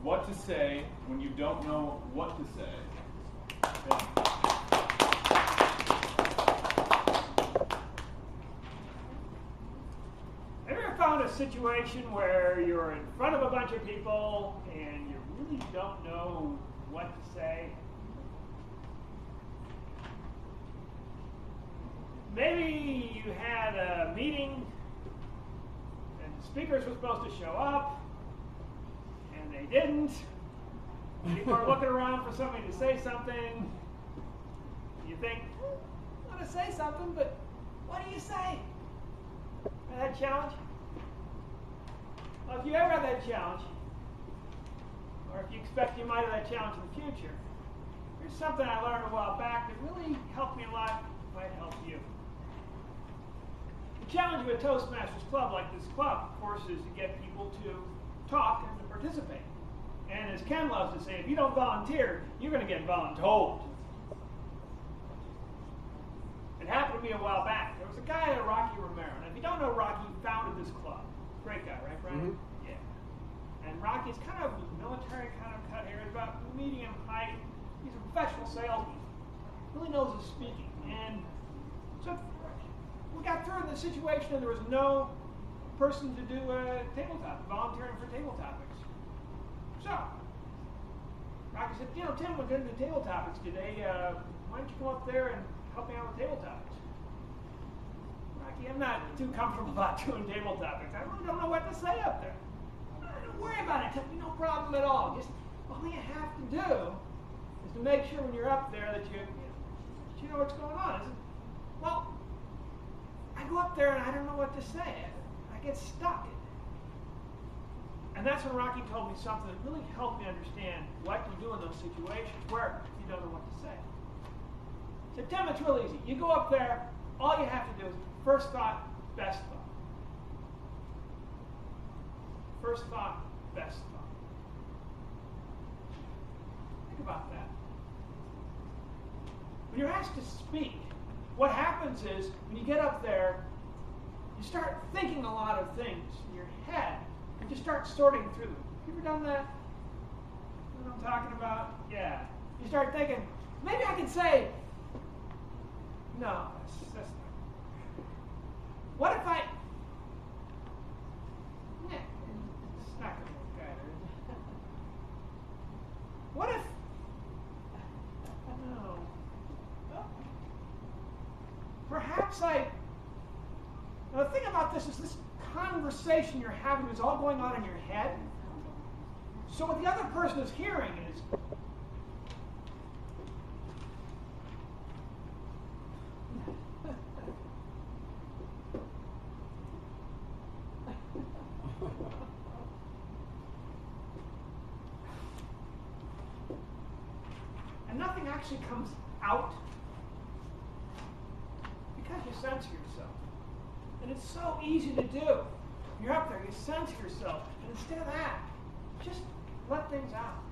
what to say when you don't know what to say. Have you ever found a situation where you're in front of a bunch of people and you really don't know what to say? Maybe you had a meeting and the speakers were supposed to show up and they didn't. People are looking around for somebody to say something. You think, I want to say something, but what do you say? That challenge? Well, if you ever have that challenge, or if you expect you might have that challenge in the future, there's something I learned a while back that really helped me a lot, might help you. The challenge of a Toastmasters club like this club, of course, is to get people to talk and to participate. And as Ken loves to say, if you don't volunteer, you're going to get voluntold. It happened to me a while back. There was a guy, Rocky Romero. And if you don't know Rocky, he founded this club. Great guy, right, Brian? Mm-hmm. Yeah. And Rocky's kind of military kind of cut hair, about medium height. He's a professional salesman. Really knows his speaking. And so we got through the situation and there was no person to do a tabletop, volunteering for table topics. So, Rocky said, Tim, we're doing the table topics today. Why don't you come up there and help me out with table topics? Rocky, I'm not too comfortable about doing table topics. I really don't know what to say up there. Don't worry about it. It'll be no problem at all. Just all you have to do is to make sure when you're up there that you know what's going on. Well, I go up there and I don't know what to say. I get stuck. And that's when Rocky told me something that really helped me understand what to do in those situations where you don't know what to say. He said, Tim, it's real easy. You go up there, all you have to do is first thought, best thought. First thought, best thought. Think about that. When you're asked to speak, what happens is when you get up there, you start thinking a lot of things in your head and just start sorting through them. You ever done that? You know what I'm talking about? Yeah. You start thinking, maybe I can say, no, that's not. What if I, it's not going to work either. What if, no, perhaps now the thing about this is this conversation you're having is all going on in your head. So what the other person is hearing is, and nothing actually comes out because you censor yourself. And it's so easy to do. You're up there, you censor yourself. And instead of that, just let things out.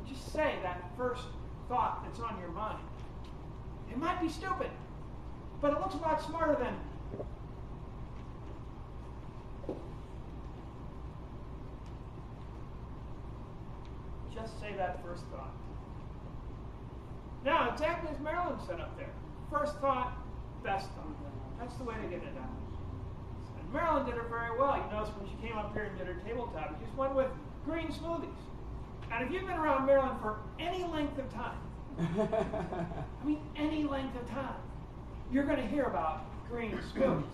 Just say that first thought that's on your mind. It might be stupid, but it looks a lot smarter than just say that first thought. Now, exactly as Marilyn said up there. First thought, best thought. That's the way to get it out. And Marilyn did it very well. You notice when she came up here and did her tabletop, she just went with green smoothies. And if you've been around Marilyn for any length of time, I mean any length of time, you're going to hear about green smoothies.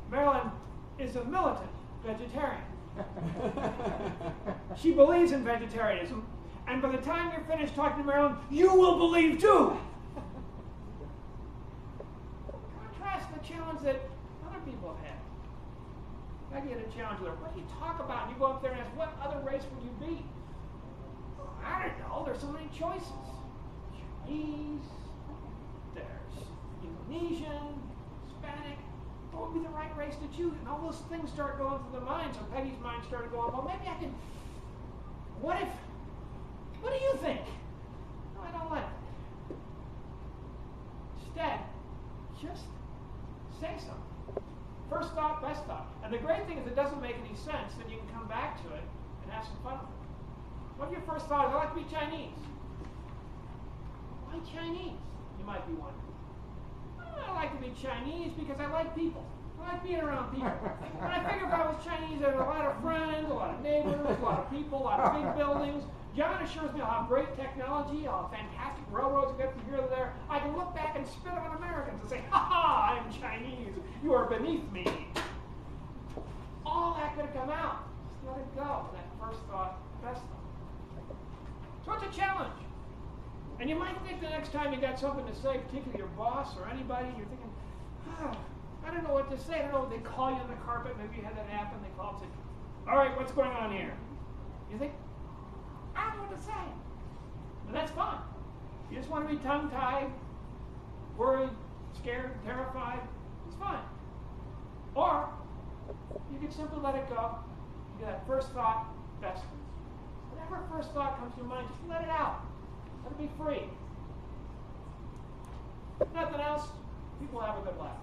Marilyn is a militant vegetarian. She believes in vegetarianism. And by the time you're finished talking to Marilyn, you will believe too. Contrast the challenge that other people have had. I get a challenge with her. What do you talk about? And you go up there and ask, what other race would you be? I don't know. There's so many choices. Chinese. There's Indonesian, Hispanic. What would be the right race to choose? And all those things start going through the mind. So Peggy's mind started going, well, maybe I can. What do you think? No, I don't like it. Instead, just say something. First thought, best thought. And the great thing is it doesn't make any sense, then you can come back to it and have have some fun with it. What if your first thought is, I like to be Chinese? Why Chinese? You might be wondering. I like to be Chinese because I like people. I like being around people. And I figure if I was Chinese, I had a lot of friends, a lot of neighbors, a lot of people, a lot of big buildings. John assures me I'll have great technology, I'll have fantastic railroads that get from here to there. I can look back and spit on Americans and say, ha ha, I'm Chinese. You are beneath me. All that could have come out. Just let it go. That first thought, best thought. So it's a challenge. And you might think the next time you got something to say, particularly your boss or anybody, you're thinking, I don't know what to say. I don't know. They call you on the carpet. Maybe you had that happen. They call and say, all right, what's going on here? You think, I don't know what to say. And that's fine. You just want to be tongue-tied, worried, scared, terrified. It's fine. Or you can simply let it go. You get that first thought, best. Whatever first thought comes to your mind, just let it out. Let it be free. If nothing else, people have a good laugh.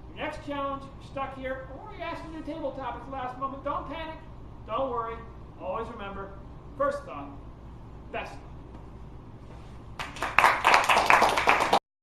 Your next challenge, you're stuck here, or you're asking your tabletop at the last moment, don't panic, don't worry. Always remember, first thought, best thought.